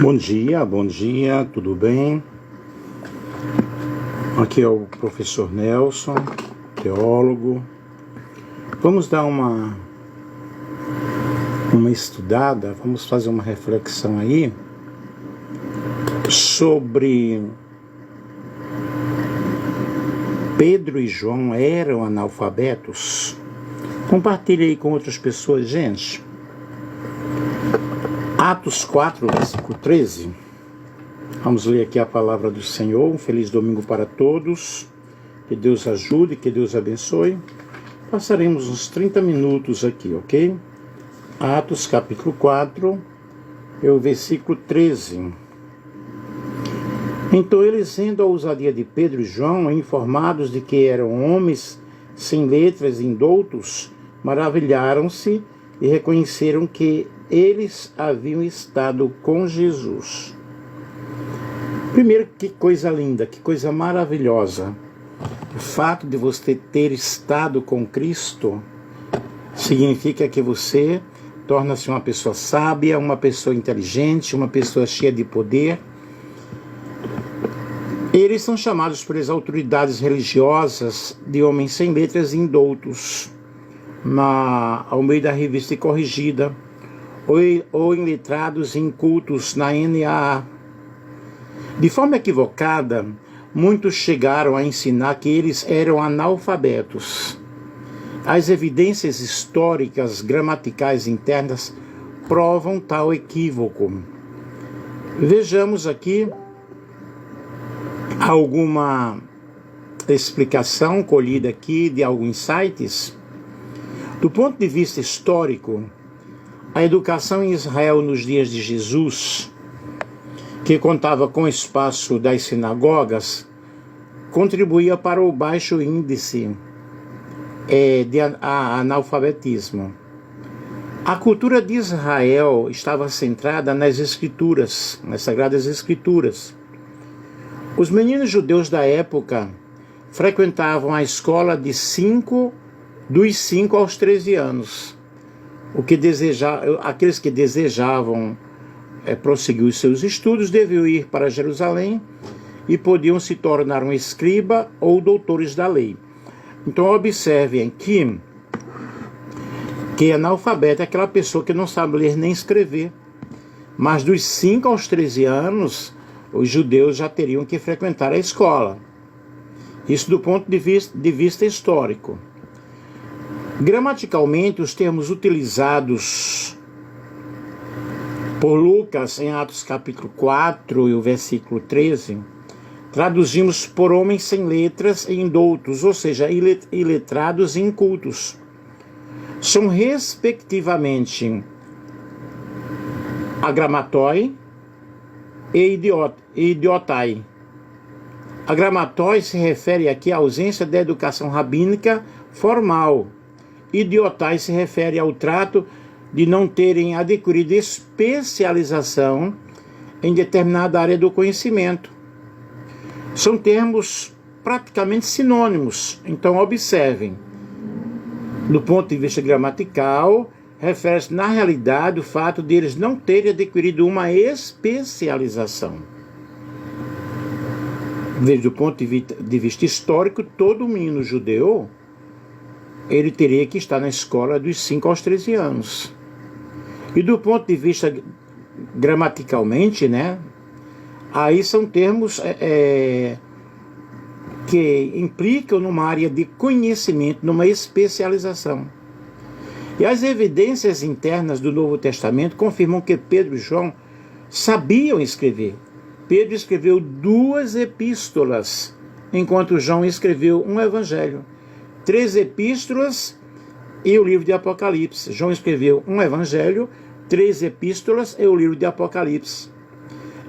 Bom dia, tudo bem? Aqui é o professor Nelson, teólogo. Vamos dar uma estudada, vamos fazer uma reflexão aí sobre Pedro e João eram analfabetos. Compartilhe aí com outras pessoas, gente. Atos 4, versículo 13. Vamos ler aqui a palavra do Senhor. Um feliz domingo para todos. Que Deus ajude, que Deus abençoe. Passaremos uns 30 minutos aqui, ok? Atos capítulo 4, o versículo 13. Então eles, vendo a ousadia de Pedro e João, informados de que eram homens sem letras e indoutos, maravilharam-se e reconheceram que eles haviam estado com Jesus. Primeiro, que coisa linda, que coisa maravilhosa. O fato de você ter estado com Cristo significa que você torna-se uma pessoa sábia, uma pessoa inteligente, uma pessoa cheia de poder. Eles são chamados pelas autoridades religiosas de homens sem letras e indoutos, ao meio da Revista Corrigida, ou em letrados e incultos na NAA. De forma equivocada, muitos chegaram a ensinar que eles eram analfabetos. As evidências históricas, gramaticais internas provam tal equívoco. Vejamos aqui alguma explicação colhida aqui de alguns sites. Do ponto de vista histórico, a educação em Israel nos dias de Jesus, que contava com o espaço das sinagogas, contribuía para o baixo índice de analfabetismo. A cultura de Israel estava centrada nas escrituras, nas sagradas escrituras. Os meninos judeus da época frequentavam a escola dos 5 aos 13 anos. Aqueles que desejavam prosseguir os seus estudos deviam ir para Jerusalém e podiam se tornar um escriba ou doutores da lei. Então observem aqui que analfabeto é aquela pessoa que não sabe ler nem escrever. Mas dos 5 aos 13 anos, os judeus já teriam que frequentar a escola. Isso do ponto de vista histórico. Gramaticalmente, os termos utilizados por Lucas em Atos capítulo 4 e o versículo 13, traduzimos por homens sem letras e indoutos, ou seja, iletrados e incultos. São respectivamente agramatoi e idiotai. Agramatoi se refere aqui à ausência da educação rabínica formal. Idiotai se refere ao trato de não terem adquirido especialização em determinada área do conhecimento. São termos praticamente sinônimos. Então observem, do ponto de vista gramatical, refere-se na realidade o fato de eles não terem adquirido uma especialização. Veja, do ponto de vista histórico, todo menino judeu ele teria que estar na escola dos 5 aos 13 anos. E do ponto de vista gramaticalmente, aí são termos que implicam numa área de conhecimento, numa especialização. E as evidências internas do Novo Testamento confirmam que Pedro e João sabiam escrever. Pedro escreveu 2 epístolas, enquanto João escreveu um evangelho. 3 epístolas e o livro de Apocalipse. João escreveu um evangelho, 3 epístolas e o livro de Apocalipse.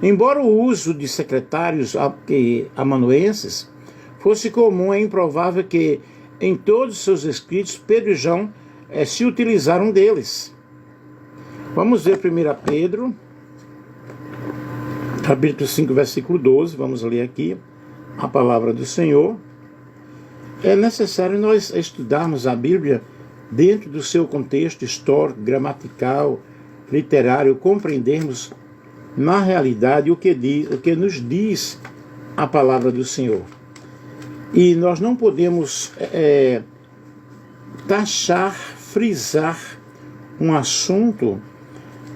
Embora o uso de secretários amanuenses fosse comum, é improvável que em todos os seus escritos Pedro e João se utilizaram deles. Vamos ver 1 Pedro, capítulo 5, versículo 12, vamos ler aqui a palavra do Senhor. É necessário nós estudarmos a Bíblia dentro do seu contexto histórico, gramatical, literário, compreendermos na realidade, o que nos diz a palavra do Senhor. E nós não podemos taxar, frisar um assunto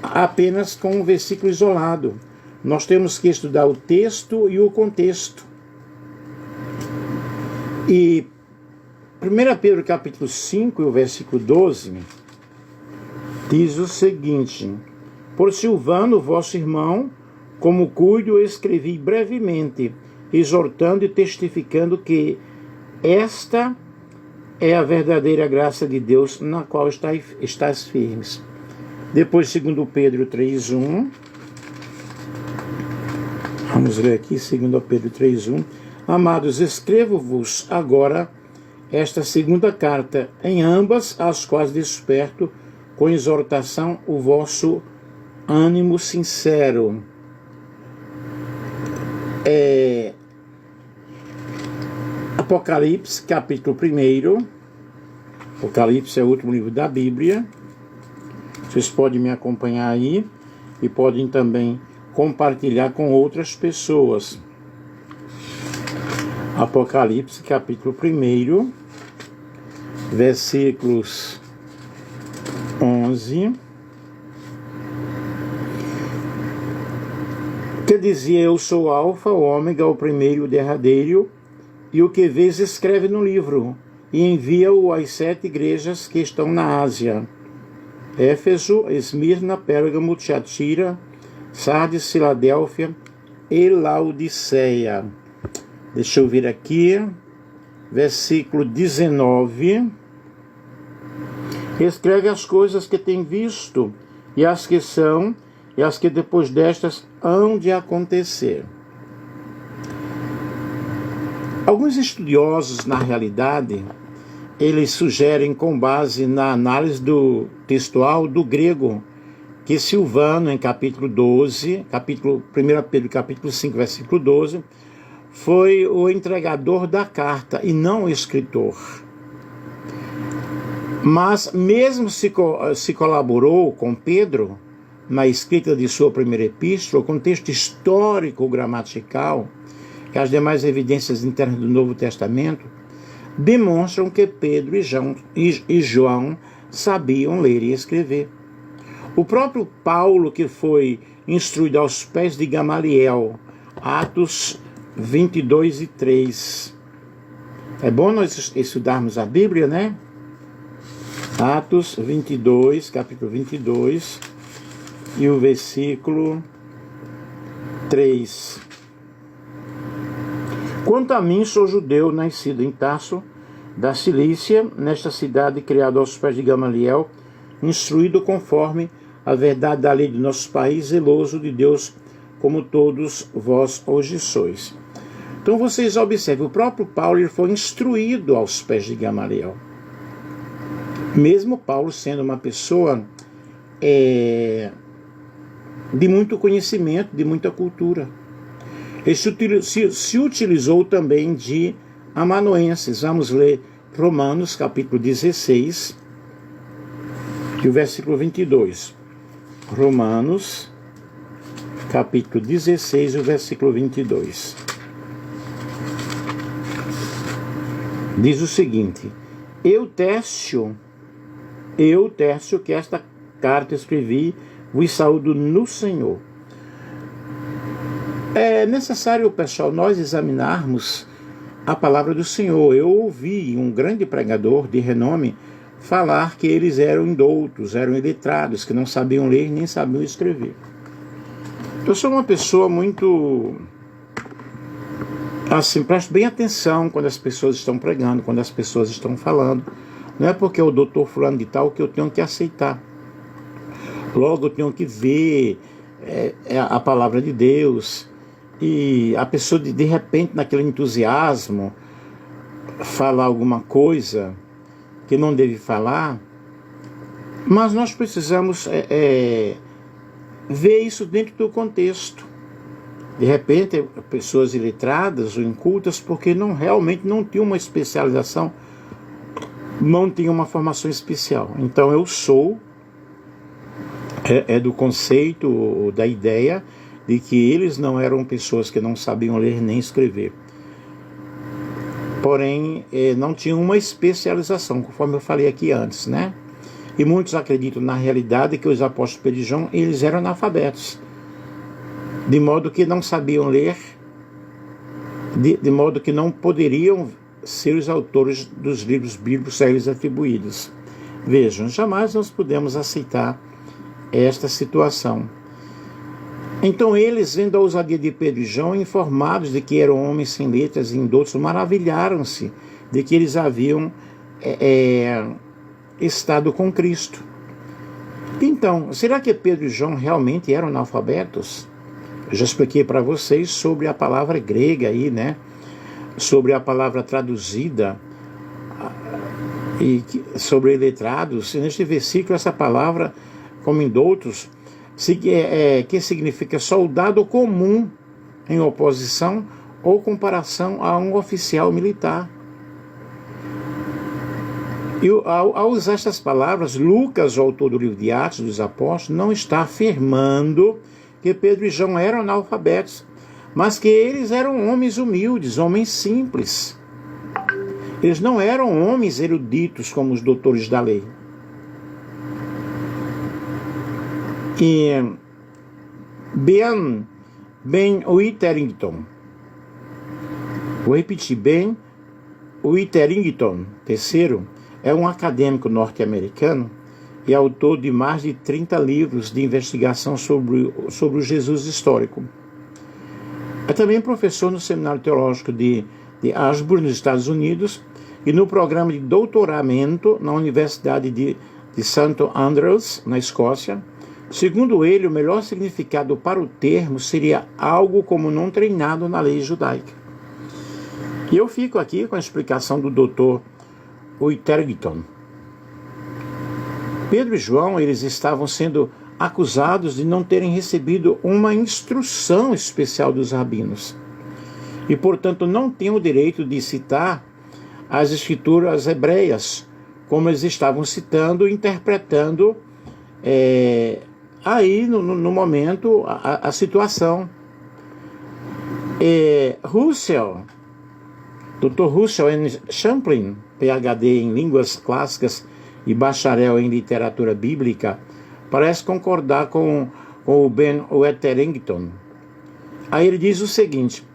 apenas com um versículo isolado. Nós temos que estudar o texto e o contexto. E 1 Pedro capítulo 5, o versículo 12, diz o seguinte: por Silvano, vosso irmão, como cuido, escrevi brevemente, exortando e testificando que esta é a verdadeira graça de Deus, na qual estás firmes. Depois, 2 Pedro 3:1. Vamos ler aqui, 2 Pedro 3:1. Amados, escrevo-vos agora esta segunda carta, em ambas as quais desperto com exortação o vosso ânimo sincero. Apocalipse, capítulo 1. Apocalipse é o último livro da Bíblia. Vocês podem me acompanhar aí e podem também compartilhar com outras pessoas. Apocalipse, capítulo 1, versículos 11. Que dizia: eu sou o Alfa, o Ômega, o primeiro e o derradeiro, e o que vês escreve no livro, e envia-o às 7 igrejas que estão na Ásia: Éfeso, Esmirna, Pérgamo, Tiatira, Sardes, Filadélfia e Laodiceia. Deixa eu vir aqui, versículo 19. Escreve as coisas que tem visto, e as que são, e as que depois destas hão de acontecer. Alguns estudiosos, na realidade, eles sugerem, com base na análise do textual do grego, que Silvano, em capítulo 12, 1 Pedro capítulo 5, versículo 12, foi o entregador da carta e não o escritor. Mas mesmo se colaborou com Pedro na escrita de sua primeira epístola, o contexto histórico gramatical, que as demais evidências internas do Novo Testamento demonstram que Pedro e João sabiam ler e escrever. O próprio Paulo, que foi instruído aos pés de Gamaliel, Atos 22 e 3. É bom nós estudarmos a Bíblia, né? Atos 22, capítulo 22, e o versículo 3. Quanto a mim, sou judeu, nascido em Tarso, da Cilícia, nesta cidade criada aos pés de Gamaliel, instruído conforme a verdade da lei do nosso país, zeloso de Deus, como todos vós hoje sois. Então vocês observem, o próprio Paulo ele foi instruído aos pés de Gamaliel. Mesmo Paulo sendo uma pessoa de muito conhecimento, de muita cultura. Ele se utilizou também de amanuenses. Vamos ler Romanos capítulo 16, e o versículo 22. Romanos capítulo 16, o versículo 22. Diz o seguinte: Eu, Tércio, que esta carta escrevi, vos saúdo no Senhor. É necessário, pessoal, nós examinarmos a palavra do Senhor. Eu ouvi um grande pregador de renome falar que eles eram indoutos, eram iletrados, que não sabiam ler nem sabiam escrever. Eu sou uma pessoa muito... assim, presto bem atenção quando as pessoas estão pregando, quando as pessoas estão falando. Não é porque o doutor fulano de tal que eu tenho que aceitar. Logo eu tenho que ver a palavra de Deus. E a pessoa de repente, naquele entusiasmo, falar alguma coisa que não deve falar. Mas nós precisamos ver isso dentro do contexto. De repente, pessoas iletradas ou incultas, porque realmente não tinham uma especialização, não tinham uma formação especial. Então eu sou, do conceito, da ideia, de que eles não eram pessoas que não sabiam ler nem escrever. Porém, não tinham uma especialização, conforme eu falei aqui antes, né? E muitos acreditam na realidade que os apóstolos Pedro e João, eles eram analfabetos, de modo que não sabiam ler, de modo que não poderiam ser os autores dos livros bíblicos a eles atribuídos. Vejam, jamais nós podemos aceitar esta situação. Então eles, vendo a ousadia de Pedro e João, informados de que eram homens sem letras e indoutos, maravilharam-se de que eles haviam estado com Cristo. Então, será que Pedro e João realmente eram analfabetos? Eu já expliquei para vocês sobre a palavra grega aí, né? Sobre a palavra traduzida e sobre letrados. E neste versículo, essa palavra, como em outros, que significa soldado comum em oposição ou comparação a um oficial militar. E ao usar estas palavras, Lucas, o autor do livro de Atos dos Apóstolos, não está afirmando que Pedro e João eram analfabetos, mas que eles eram homens humildes, homens simples. Eles não eram homens eruditos como os doutores da lei. E Ben Witherington, vou repetir, Ben Witherington, terceiro, é um acadêmico norte-americano e autor de mais de 30 livros de investigação sobre o Jesus histórico. É também professor no Seminário Teológico de Ashburn, nos Estados Unidos, e no programa de doutoramento na Universidade de St. Andrews, na Escócia. Segundo ele, o melhor significado para o termo seria algo como não treinado na lei judaica. E eu fico aqui com a explicação do Dr. Witherington. Pedro e João, eles estavam sendo acusados de não terem recebido uma instrução especial dos rabinos. E, portanto, não têm o direito de citar as escrituras hebreias, como eles estavam citando, interpretando aí, no momento, a situação. Dr. Russell N. Champlin, PhD em línguas clássicas e bacharel em literatura bíblica, parece concordar com o Ben Witherington. Aí ele diz o seguinte: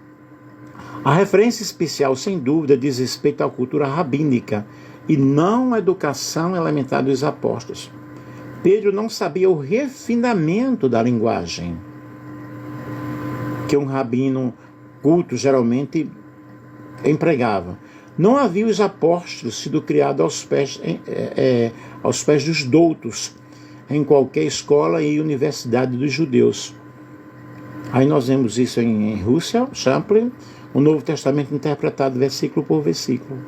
a referência especial, sem dúvida, diz respeito à cultura rabínica e não à educação elementar dos apóstolos. Pedro não sabia o refinamento da linguagem que um rabino culto geralmente empregava. Não havia os apóstolos sido criados aos pés dos doutos em qualquer escola e universidade dos judeus. Aí nós vemos isso em Russell, Champlin, o Novo Testamento interpretado versículo por versículo.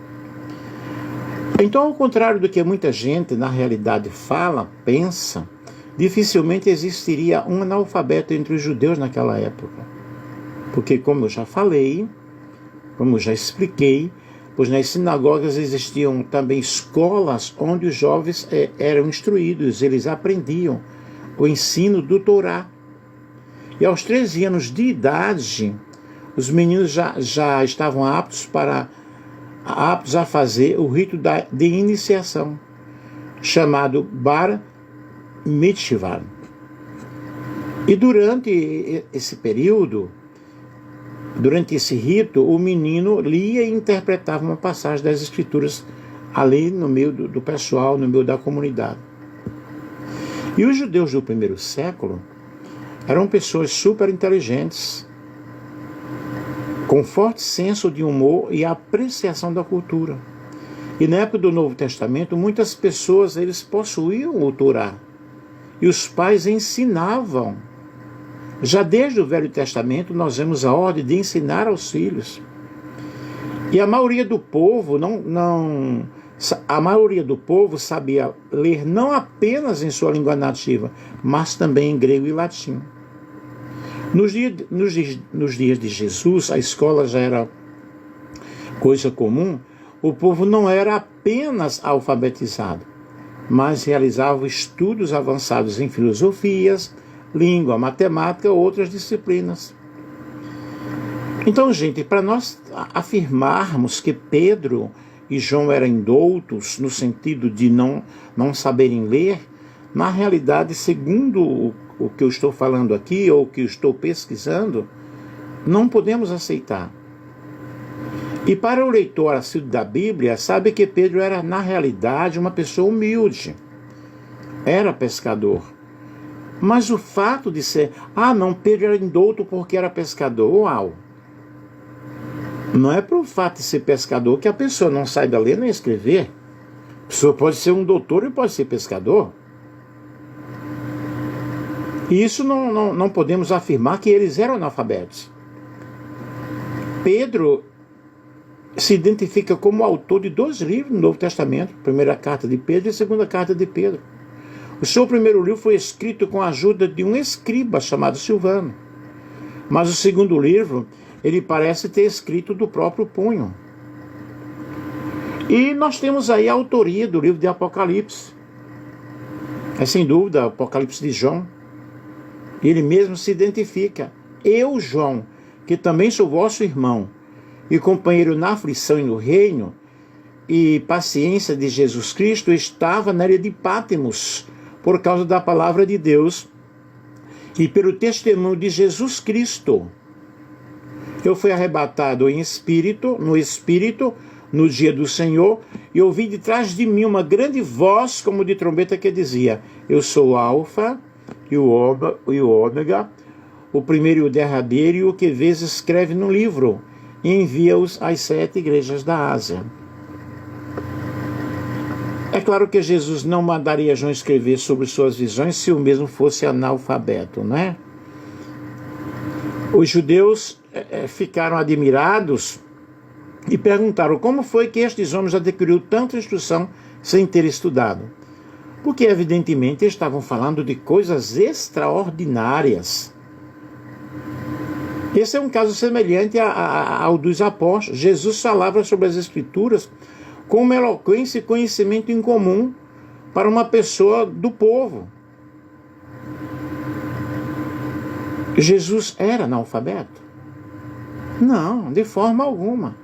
Então, ao contrário do que muita gente na realidade fala, pensa, dificilmente existiria um analfabeto entre os judeus naquela época. Porque, como eu já falei, como eu já expliquei, pois nas sinagogas existiam também escolas onde os jovens eram instruídos, eles aprendiam o ensino do Torá. E aos 13 anos de idade, os meninos já estavam aptos a fazer o rito de iniciação, chamado Bar Mitzvah. E durante esse período, durante esse rito, o menino lia e interpretava uma passagem das Escrituras ali no meio do pessoal, no meio da comunidade. E os judeus do primeiro século eram pessoas super inteligentes, com forte senso de humor e apreciação da cultura. E na época do Novo Testamento, muitas pessoas eles possuíam o Torá, e os pais ensinavam. Já desde o Velho Testamento, nós vemos a ordem de ensinar aos filhos. E a maioria do povo sabia ler não apenas em sua língua nativa, mas também em grego e latim. Nos dias de Jesus, a escola já era coisa comum. O povo não era apenas alfabetizado, mas realizava estudos avançados em filosofias, língua, matemática, outras disciplinas. Então, gente, para nós afirmarmos que Pedro e João eram indoutos, no sentido de não saberem ler, na realidade, segundo o que eu estou falando aqui, ou o que eu estou pesquisando, não podemos aceitar. E para o leitor assíduo da Bíblia, sabe que Pedro era, na realidade, uma pessoa humilde. Era pescador. Mas o fato de ser, não, Pedro era indouto porque era pescador, uau! Não é por fato de ser pescador que a pessoa não saiba ler nem escrever. A pessoa pode ser um doutor e pode ser pescador. E isso não podemos afirmar que eles eram analfabetos. Pedro se identifica como autor de 2 livros no Novo Testamento, a primeira carta de Pedro e a segunda carta de Pedro. O seu primeiro livro foi escrito com a ajuda de um escriba chamado Silvano. Mas o segundo livro, ele parece ter escrito do próprio punho. E nós temos aí a autoria do livro de Apocalipse. É sem dúvida o Apocalipse de João. Ele mesmo se identifica. Eu, João, que também sou vosso irmão e companheiro na aflição e no reino e paciência de Jesus Cristo, estava na ilha de Pátimos por causa da palavra de Deus e pelo testemunho de Jesus Cristo. Eu fui arrebatado em espírito, no dia do Senhor, e ouvi de trás de mim uma grande voz como de trombeta que dizia: eu sou o Alfa e o Ômega, o primeiro e o derradeiro, e o que vês escreve no livro, e envia-os às 7 igrejas da Ásia. É claro que Jesus não mandaria João escrever sobre suas visões se o mesmo fosse analfabeto, não é? Os judeus ficaram admirados e perguntaram como foi que estes homens adquiriram tanta instrução sem ter estudado. Porque evidentemente estavam falando de coisas extraordinárias. Esse é um caso semelhante ao dos apóstolos. Jesus falava sobre as Escrituras com uma eloquência e conhecimento incomum para uma pessoa do povo. Jesus era analfabeto? Não, de forma alguma.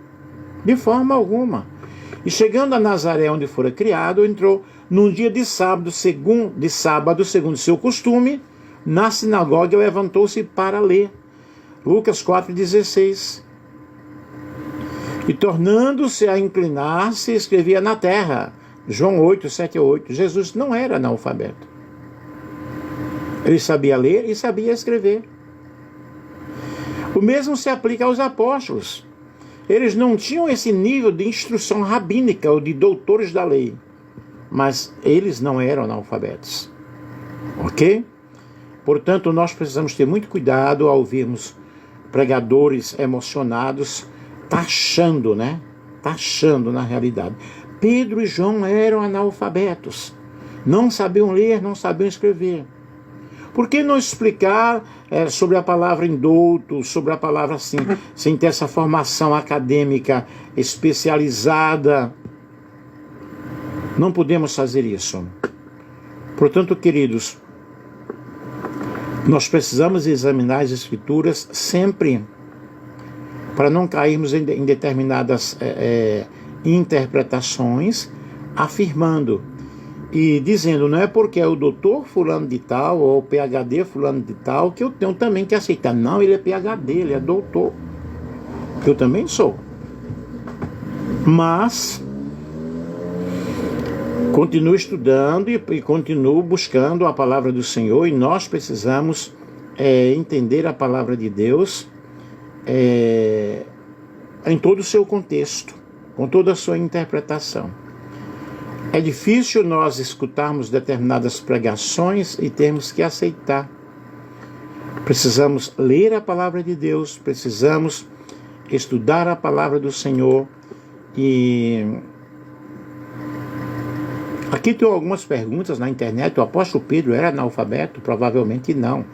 De forma alguma. E chegando a Nazaré, onde fora criado, entrou num dia de sábado, segundo seu costume, na sinagoga e levantou-se para ler. Lucas 4,16. E tornando-se a inclinar-se, escrevia na terra. João 8, 7 a 8. Jesus não era analfabeto. Ele sabia ler e sabia escrever. O mesmo se aplica aos apóstolos. Eles não tinham esse nível de instrução rabínica ou de doutores da lei. Mas eles não eram analfabetos. Ok? Portanto, nós precisamos ter muito cuidado ao ouvirmos pregadores emocionados taxando, taxando na realidade. Pedro e João eram analfabetos. Não sabiam ler, não sabiam escrever. Por que não explicar sobre a palavra indouto, sobre a palavra assim, sem ter essa formação acadêmica especializada? Não podemos fazer isso. Portanto, queridos, nós precisamos examinar as Escrituras sempre para não cairmos em determinadas interpretações, afirmando e dizendo, não é porque é o doutor fulano de tal ou o PhD fulano de tal que eu tenho também que aceitar. Não, ele é PhD, ele é doutor. Eu também sou. Mas continuo estudando e continuo buscando a palavra do Senhor, e nós precisamos entender a palavra de Deus em todo o seu contexto, com toda a sua interpretação. É difícil nós escutarmos determinadas pregações e termos que aceitar. Precisamos ler a palavra de Deus, precisamos estudar a palavra do Senhor. E aqui tem algumas perguntas na internet. O apóstolo Pedro era analfabeto? Provavelmente não.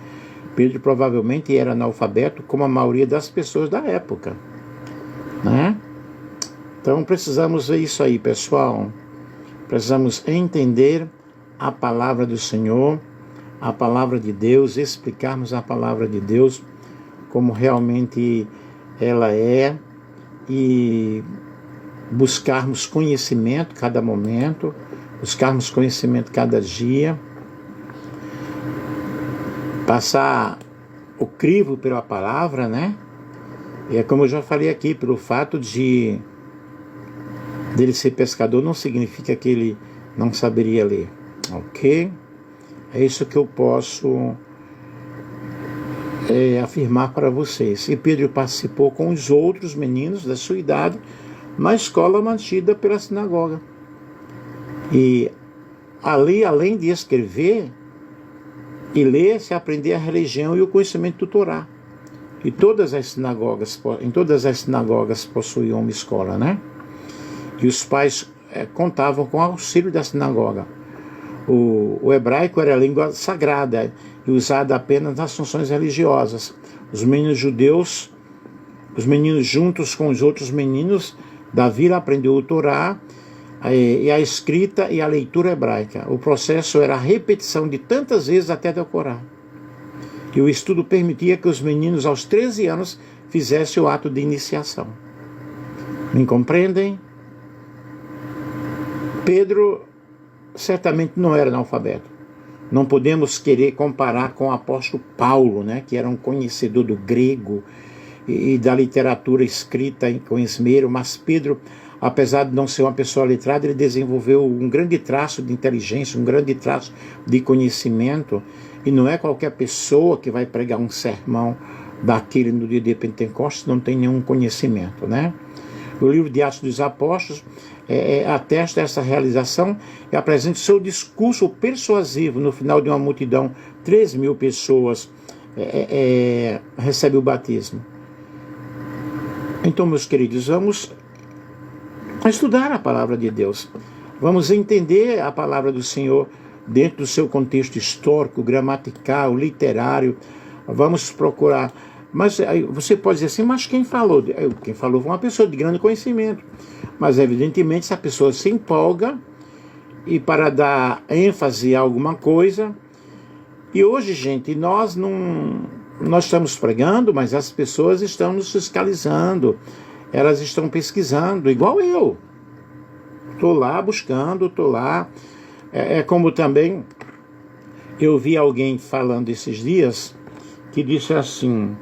Pedro provavelmente era analfabeto, como a maioria das pessoas da época, né? Então precisamos ver isso aí, pessoal. Precisamos entender a palavra do Senhor, a palavra de Deus, explicarmos a palavra de Deus como realmente ela é e buscarmos conhecimento cada momento, buscarmos conhecimento cada dia, passar o crivo pela palavra, né? E é como eu já falei aqui, pelo fato dele ser pescador não significa que ele não saberia ler, ok? É isso que eu posso afirmar para vocês. E Pedro participou com os outros meninos da sua idade na escola mantida pela sinagoga. E ali, além de escrever e ler, se aprender a religião e o conhecimento do Torá. E em todas as sinagogas possuíam uma escola, né? E os pais contavam com o auxílio da sinagoga. O hebraico era a língua sagrada e usada apenas nas funções religiosas. Os meninos judeus, os meninos juntos com os outros meninos da vila aprendeu o Torá e a escrita e a leitura hebraica. O processo era a repetição de tantas vezes até decorar. E o estudo permitia que os meninos aos 13 anos fizessem o ato de iniciação. Me compreendem? Pedro certamente não era analfabeto. Não podemos querer comparar com o apóstolo Paulo, né, que era um conhecedor do grego e da literatura escrita com esmero, mas Pedro, apesar de não ser uma pessoa letrada, ele desenvolveu um grande traço de inteligência, um grande traço de conhecimento, e não é qualquer pessoa que vai pregar um sermão daquele no dia de Pentecostes, não tem nenhum conhecimento, né? O livro de Atos dos Apóstolos atesta essa realização e apresenta seu discurso persuasivo no final de uma multidão, 3.000 pessoas recebem o batismo. Então, meus queridos, vamos estudar a palavra de Deus. Vamos entender a palavra do Senhor dentro do seu contexto histórico, gramatical, literário. Vamos procurar. Mas aí você pode dizer assim, mas quem falou? Quem falou foi uma pessoa de grande conhecimento. Mas evidentemente, se a pessoa se empolga e para dar ênfase a alguma coisa. E hoje, gente, nós estamos pregando, mas as pessoas estão nos fiscalizando. Elas estão pesquisando, igual eu. Estou lá buscando, estou lá. É como também eu vi alguém falando esses dias que disse assim,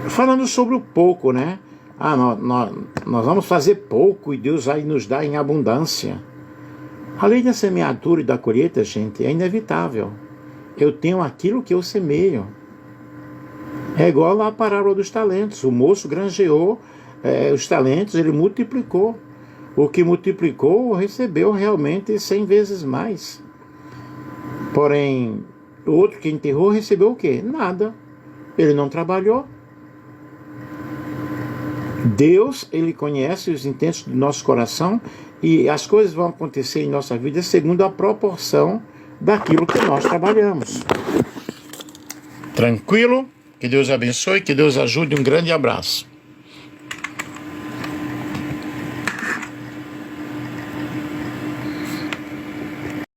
falando sobre o pouco, né? Nós vamos fazer pouco e Deus vai nos dar em abundância. A lei da semeadura e da colheita, gente, é inevitável. Eu tenho aquilo que eu semeio. É igual a parábola dos talentos. O moço granjeou os talentos, ele multiplicou. O que multiplicou recebeu realmente 100 vezes mais. Porém, o outro que enterrou recebeu o quê? Nada. Ele não trabalhou. Deus, ele conhece os intentos do nosso coração e as coisas vão acontecer em nossa vida segundo a proporção daquilo que nós trabalhamos. Tranquilo? Que Deus abençoe, que Deus ajude. Um grande abraço.